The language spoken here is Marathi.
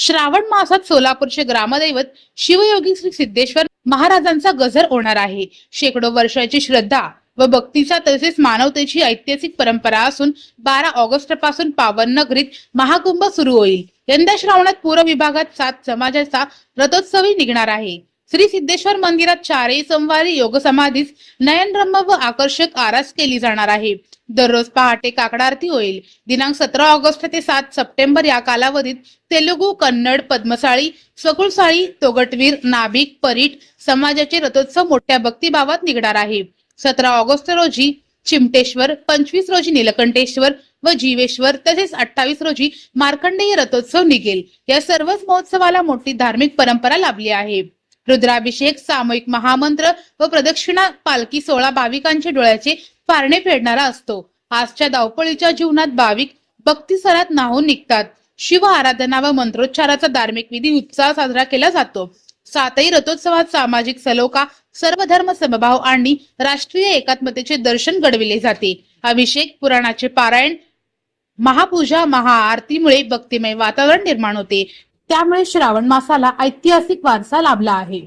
श्रावण मासात सोलापूरचे ग्रामदैवत शिवयोगी श्री सिद्धेश्वर महाराजांचा गजर होणार आहे। शेकडो वर्षाची श्रद्धा व भक्तीचा तसेच मानवतेची ऐतिहासिक परंपरा असून 12 ऑगस्ट पासून पावन नगरीत महाकुंभ सुरू होईल। यंदा श्रावणात पूर्व विभागात 7 समाजाचा रथोत्सवही निघणार आहे। श्री सिद्धेश्वर मंदिरात चारही सोमवारी योग समाधीस नयनरम्य व आकर्षक आरास केली जाणार आहे। दररोज पहाटे काकड आरती होईल। दिनांक 17 ऑगस्ट ते 7 सप्टेंबर या कालावधीत तेलुगू, कन्नड, पद्मसाळी, सकुळसाळी, तोगटवीर, नाभिक, परीट समाजाचे रथोत्सव मोठ्या भक्तिभावात निघणार आहे। 17 ऑगस्ट रोजी चिमटेश्वर, 25 रोजी नीलकंठेश्वर व जीवेश्वर तसेच 28 रोजी मार्कंडेय रथोत्सव निघेल। या सर्वच महोत्सवाला मोठी धार्मिक परंपरा लाभली आहे। रुद्राभिषेक, सामूहिक महामंत्र व प्रदक्षिणा पालखी सोहळा भाविकांच्या डोळ्याचे पारणे फेडणारा असतो। आजच्या धावपळीच्या जीवनात भाविक भक्तिसरात न्हाऊन निघतात। शिव आराधना व मंत्रोच्चाराचा धार्मिक विधी उत्साह साजरा केला जातो। सातही रथोत्सवात सामाजिक सलोखा, सर्वधर्म समभाव आणि राष्ट्रीय एकात्मतेचे दर्शन घडविले जाते। अभिषेक, पुराणाचे पारायण, महापूजा, महाआरतीमुळे भक्तिमय वातावरण निर्माण होते। त्यामुळे श्रावण मासाला ऐतिहासिक वारसा लाभला आहे।